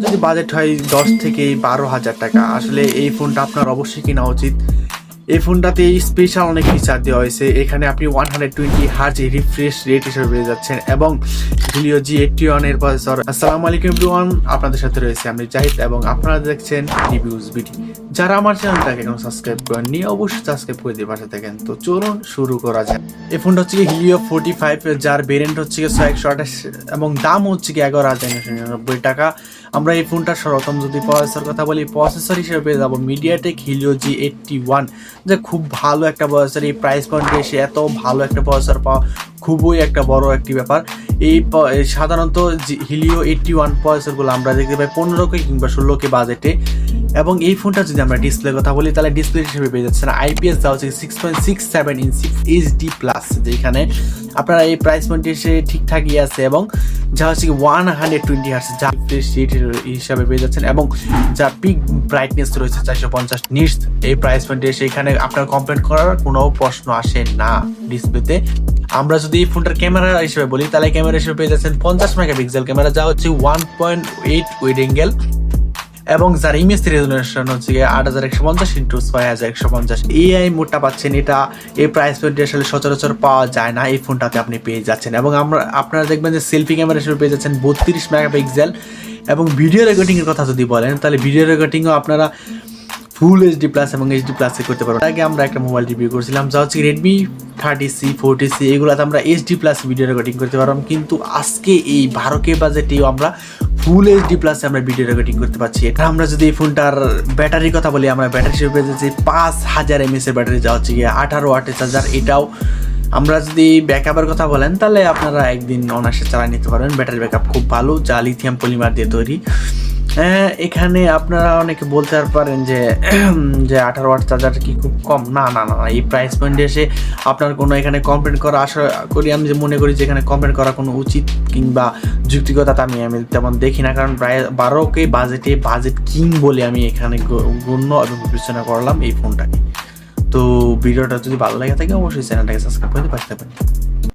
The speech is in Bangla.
যদি বাজেট হয় 10 থেকে 12,000 টাকা, আসলে এই ফোনটা আপনার অবশ্যই কেনা উচিত। এই ফোনটাতে স্পেশাল অনেক ফিচার দেওয়া হয়েছে। এখানে আপনি 120 হার্জ রিফ্রেশ রেট হিসেবে পেয়ে যাচ্ছেন এবং Helio G81 এর প্রসেসর। আসসালামু আলাইকুম এভরিওয়ান, আপনাদের সাথে রয়েছে আমি জাহিদ এবং আপনারা দেখছেন রিভিউজ ভিডিও। যারা আমার চ্যানেলটাকে এখন সাবস্ক্রাইব করেননি অবশ্যই সাবস্ক্রাইব করে দিয়ে পাশে থাকেন। তো চলুন শুরু করা যাক। এই ফোনটা হচ্ছে Helio 45, যার ভেরিয়েন্ট হচ্ছে 6128 এবং দাম হচ্ছে 11,999 টাকা। আমরা এই ফোনটার সর্বপ্রথম যদি প্রসেসর কথা বলি, প্রসেসর হিসেবে পেয়ে যাবো মিডিয়াটেক Helio G81, যে খুব ভালো একটা প্রসেসর। এই প্রাইস পয়েন্টে এসে এত ভালো একটা প্রসেসর পাওয়া খুবই একটা বড় একটি ব্যাপার। এই সাধারণত Helio 81 প্রসেসরগুলো আমরা দেখতে পাই 15K কিংবা 16K বাজেটে। এবং এই ফোনটা যদি আমরা ডিসপ্লে কথা বলি তাহলে ডিসপ্লে হিসেবে পেয়ে যাচ্ছেন IPS দেওয়া হচ্ছে 6.67 ইঞ্চি HD+, যেখানে আপনারা এই প্রাইস পয়েন্টে এসে ঠিকঠাকই আছে এবং যা হচ্ছে 120 হার্টজ যা রিফ্রেশ রেট হিসাবে পেয়ে যাচ্ছেন এবং যা পিক ব্রাইটনেস রয়েছে 450 নিটস। এই প্রাইস পয়েন্টে এসে এখানে আপনার কমপ্লেন করার কোনো প্রশ্ন আসে না ডিসপ্লেতে। আমরা যদি এই ফোনটার ক্যামেরা হিসেবে বলি তাহলে ক্যামেরা হিসেবে পেয়ে যাচ্ছেন 50 মেগাপিক্সেল ক্যামেরা, যা হচ্ছে 1.8 উইড অ্যাঙ্গেল এবং যার ইমেজ রেজোলিউশন হচ্ছে 8150x6150। AI মোডটা পাচ্ছেন, এটা এই প্রাইস পয়েন্টে আসলে সচরাচর পাওয়া যায় না, এই ফোনটাতে আপনি পেয়ে যাচ্ছেন। এবং আপনারা দেখবেন যে সেলফি ক্যামেরা হিসেবে পেয়ে যাচ্ছেন 32 মেগাপিক্সেল। এবং ভিডিও রেকর্ডিংয়ের কথা যদি বলেন তাহলে ভিডিও রেকর্ডিংও আপনারা ফুল HD+ এবং HD+ করতে পারবেন। আগে আমরা একটা মোবাইল রিভিউ করছিলাম যা হচ্ছে Redmi 30C 40C, এগুলোতে আমরা HD+ ভিডিও রেকর্ডিং করতে পারলাম, কিন্তু আজকে এই 12K বাজেটেও আমরা ফুল HD+ আমরা ভিডিও রেকর্ডিং করতে পারছি। এটা আমরা যদি এই ফোনটার ব্যাটারির কথা বলি, আমরা ব্যাটারি হিসেবে পেয়ে যাচ্ছি 5000 mAh এর ব্যাটারি, যা হচ্ছে 18 ওয়াটের চার্জার। এটাও আমরা যদি ব্যাকআপের কথা বলেন তাহলে আপনারা একদিন অনায়াসে চালিয়ে নিতে পারবেন। ব্যাটারি ব্যাকআপ খুব ভালো, যা লিথিয়াম পলিমার দিয়ে তৈরি। এখানে আপনারা অনেকে বলতে পারেন যে 18 ওয়াট চার্জার কি খুব কম? না, এই প্রাইস পয়েন্টে এসে আপনার কোনো এখানে কমপ্লেন করা আশা করি, আমি যে মনে করি যে এখানে কমপ্লেন করা কোনো উচিত কিংবা যুক্তিগততা আমি তেমন দেখি না, কারণ প্রায় 12K বাজেটে বাজেট কিং বলে আমি এখানে গণ্য এবং বিবেচনা করলাম এই ফোনটাকে। তো ভিডিওটা যদি ভালো লাগে থাকে অবশ্যই চ্যানেলটাকে সাবস্ক্রাইব করে পাশে থাকবেন।